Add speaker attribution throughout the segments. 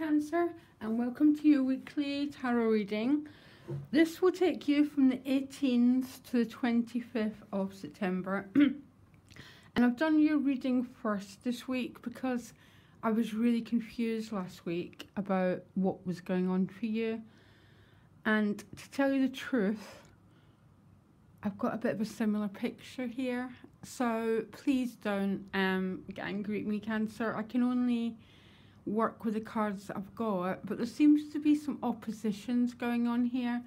Speaker 1: Cancer, and welcome to your weekly tarot reading. This will take you from the 18th to the 25th of September. And I've done your reading first this week because I was really confused last week about what was going on for you. And to tell you the truth, I've got a bit of a similar picture here. So please don't get angry at me, Cancer. I can only work with the cards that I've got, but there seems to be some oppositions going on here.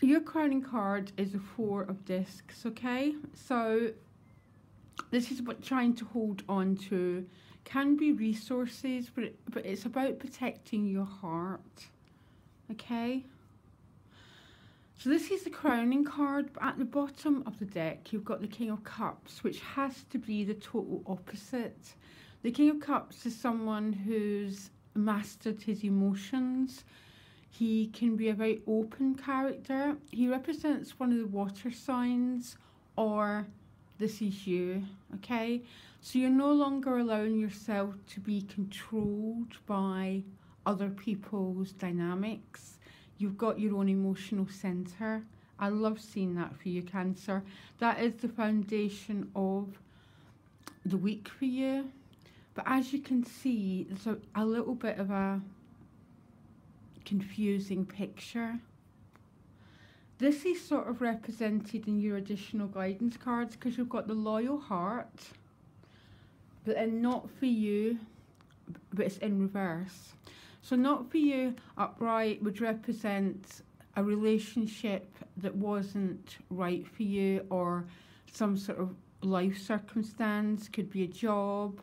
Speaker 1: Your crowning card is a Four of Discs, okay? So this is what trying to hold on to can be resources, but it's about protecting your heart, okay? So this is the crowning card, but at the bottom of the deck you've got the King of Cups, which has to be the total opposite. The King of Cups is someone who's mastered his emotions. He can be a very open character. He represents one of the water signs, or this is you, okay? So you're no longer allowing yourself to be controlled by other people's dynamics. You've got your own emotional centre. I love seeing that for you, Cancer. That is the foundation of the week for you. But as you can see, there's a little bit of a confusing picture. This is sort of represented in your additional guidance cards because you've got the Loyal Heart, but then not for you, but it's in reverse. So not for you upright would represent a relationship that wasn't right for you, or some sort of life circumstance, could be a job,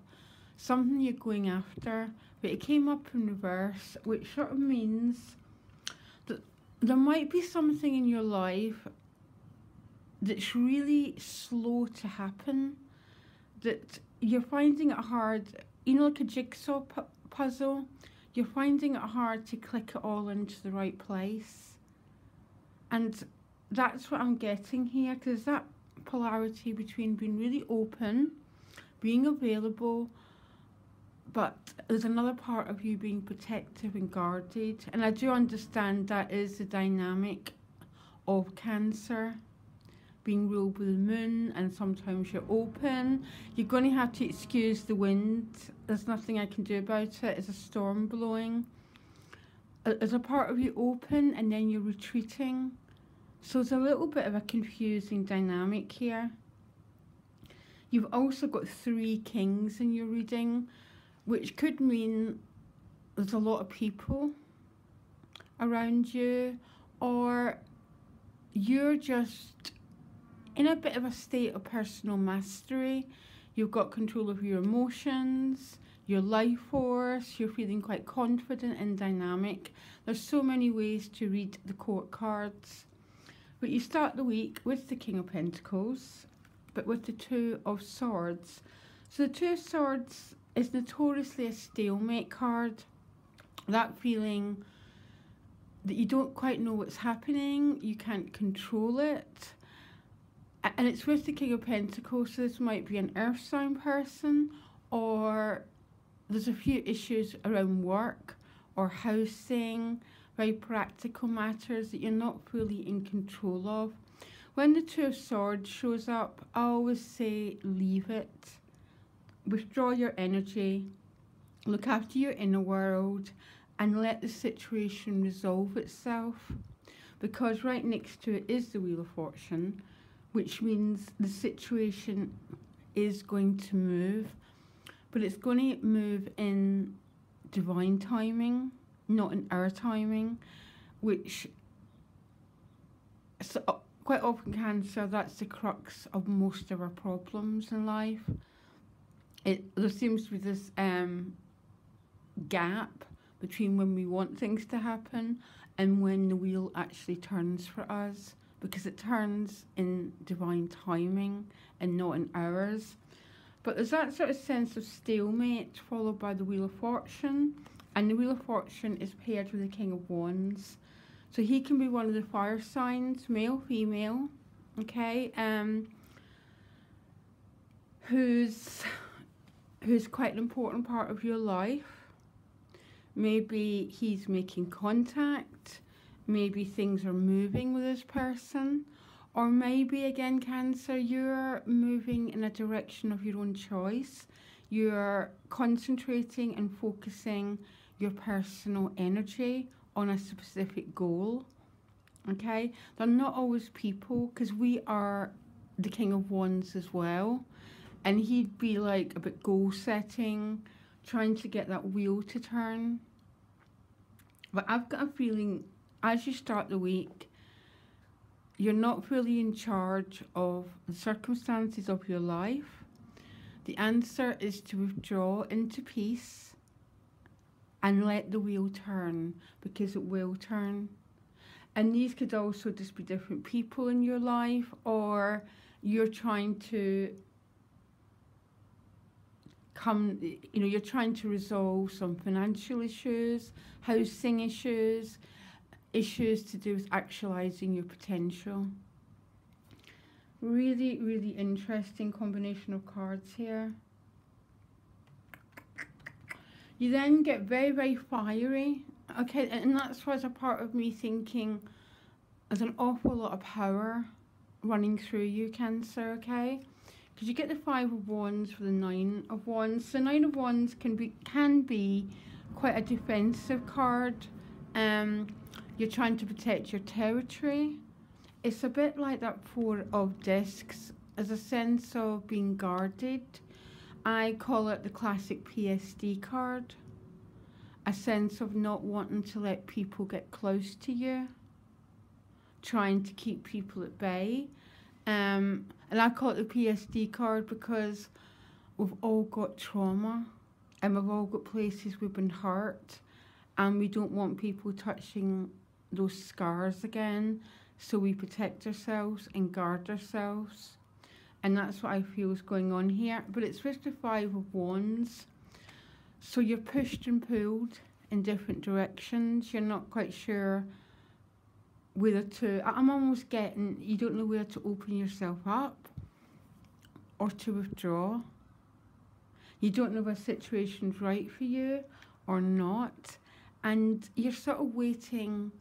Speaker 1: something you're going after, but it came up in reverse, which sort of means that there might be something in your life that's really slow to happen, that you're finding it hard, you know, like a jigsaw puzzle, you're finding it hard to click it all into the right place. And that's what I'm getting here, because that polarity between being really open, being available, but there's another part of you being protective and guarded. And I do understand that is the dynamic of Cancer, being ruled with the moon, and sometimes you're open. You're going to have to excuse the wind. There's nothing I can do about it. It's a storm blowing. There's a part of you open and then you're retreating. So it's a little bit of a confusing dynamic here. You've also got 3 kings in your reading, which could mean there's a lot of people around you, or you're just in a bit of a state of personal mastery. You've got control of your emotions, your life force, you're feeling quite confident and dynamic. There's so many ways to read the court cards. But you start the week with the King of Pentacles, but with the Two of Swords. So the Two of Swords is notoriously a stalemate card. That feeling that you don't quite know what's happening, you can't control it. And it's with the King of Pentacles, so this might be an earth sign person, or there's a few issues around work or housing, very practical matters that you're not fully in control of. When the Two of Swords shows up, I always say leave it. Withdraw your energy, look after your inner world, and let the situation resolve itself. Because right next to it is the Wheel of Fortune, which means the situation is going to move, but it's going to move in divine timing, not in our timing, which so quite often, Cancer, that's the crux of most of our problems in life. There seems to be this gap between when we want things to happen and when the wheel actually turns for us, because it turns in divine timing and not in ours. But there's that sort of sense of stalemate followed by the Wheel of Fortune, and the Wheel of Fortune is paired with the King of Wands. So he can be one of the fire signs, male, female, okay, who's quite an important part of your life. Maybe he's making contact. Maybe things are moving with this person. Or maybe, again, Cancer, you're moving in a direction of your own choice. You're concentrating and focusing your personal energy on a specific goal. Okay? They're not always people, because we are the King of Wands as well. And he'd be like a bit goal setting, trying to get that wheel to turn. But I've got a feeling as you start the week, you're not fully in charge of the circumstances of your life. The answer is to withdraw into peace and let the wheel turn, because it will turn. And these could also just be different people in your life, or you're trying to you're trying to resolve some financial issues, housing issues, issues to do with actualizing your potential. Really, really interesting combination of cards here. You then get very, very fiery. Okay, and that's why, as a part of me thinking there's an awful lot of power running through you, Cancer, okay? Because you get the 5 of Wands for the 9 of Wands. So 9 of Wands can be quite a defensive card. You're trying to protect your territory. It's a bit like that 4 of Discs, as a sense of being guarded. I call it the classic PSD card. A sense of not wanting to let people get close to you. Trying to keep people at bay. And I call it the PSD card because we've all got trauma. And we've all got places we've been hurt. And we don't want people touching those scars again. So we protect ourselves and guard ourselves. And that's what I feel is going on here. But it's with the 5 of Wands. So you're pushed and pulled in different directions. You're not quite sure whether to... I'm almost getting... You don't know whether to open yourself up or to withdraw. You don't know if a situation's right for you or not. And you're sort of waiting...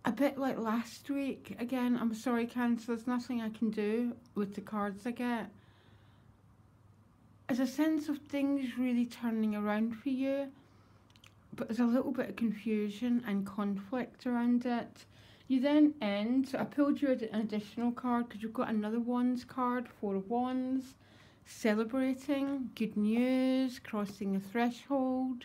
Speaker 1: A bit like last week. Again, I'm sorry, Cancer, there's nothing I can do with the cards I get. There's a sense of things really turning around for you, but there's a little bit of confusion and conflict around it. You then end, so I pulled you an additional card because you've got another Wands card, 4 of Wands, celebrating, good news, crossing a threshold,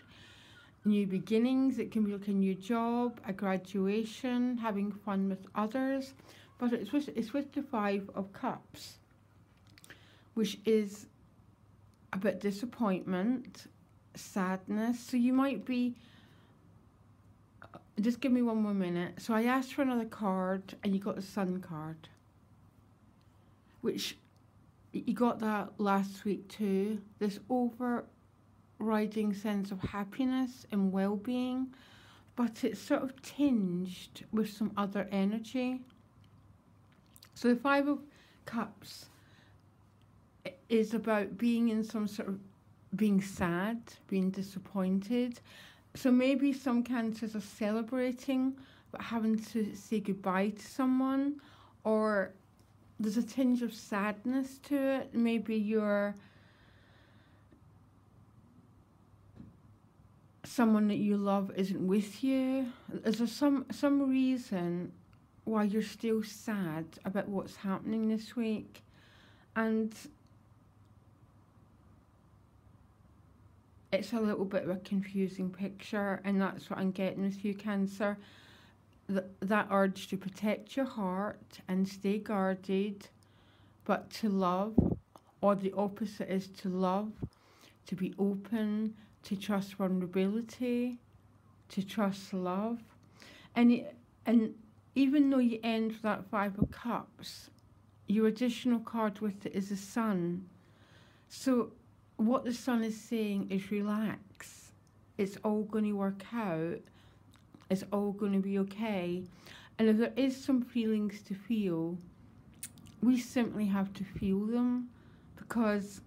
Speaker 1: new beginnings. It can be like a new job, a graduation, having fun with others. But it's with the 5 of Cups, which is a bit disappointment, sadness. So you might be... Just give me one more minute. So I asked for another card and you got the Sun card, which you got that last week too. This overriding sense of happiness and well-being, but it's sort of tinged with some other energy. So the 5 of Cups is about being in some sort of being sad, being disappointed. So maybe some Cancers are celebrating but having to say goodbye to someone, or there's a tinge of sadness to it. Maybe you're someone that you love isn't with you. Is there some reason why you're still sad about what's happening this week? And it's a little bit of a confusing picture, and that's what I'm getting with you, Cancer. That urge to protect your heart and stay guarded, but to love, or the opposite is to love, to be open, to trust vulnerability, to trust love. And even though you end with that 5 of Cups, your additional card with it is the Sun. So what the Sun is saying is relax. It's all going to work out. It's all going to be okay. And if there is some feelings to feel, we simply have to feel them, because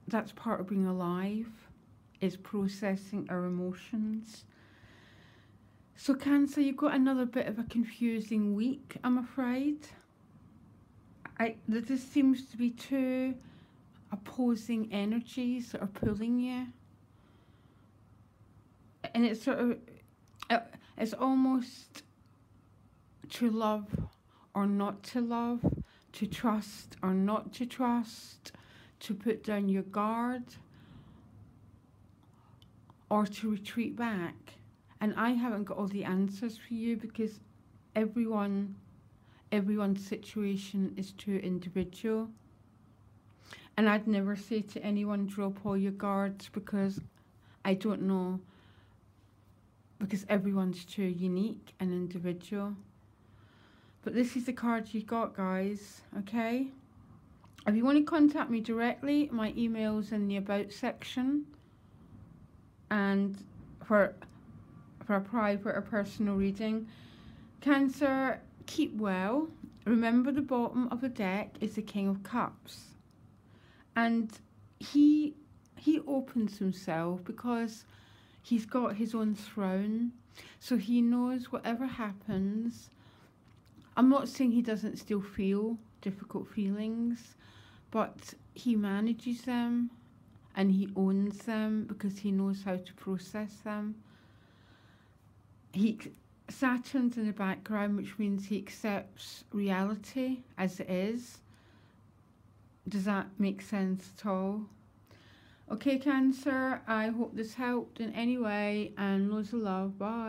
Speaker 1: that's part of being alive. is processing our emotions. So Cancer, you've got another bit of a confusing week, I'm afraid. There just seems to be two opposing energies that are pulling you. And it's sort of, it's almost to love or not to love, to trust or not to trust, to put down your guard or to retreat back. And I haven't got all the answers for you because everyone's situation is too individual. And I'd never say to anyone, drop all your guards, because I don't know, because everyone's too unique and individual. But this is the card you got, guys, okay? If you want to contact me directly, my email's in the About section. And for a private or personal reading, Cancer, keep well. Remember, the bottom of the deck is the King of Cups. And he opens himself because he's got his own throne. So he knows whatever happens. I'm not saying he doesn't still feel difficult feelings, but he manages them and he owns them because he knows how to process them. Saturn's in the background, which means he accepts reality as it is. Does that make sense at all? Okay, Cancer, I hope this helped in any way, and loads of love. Bye.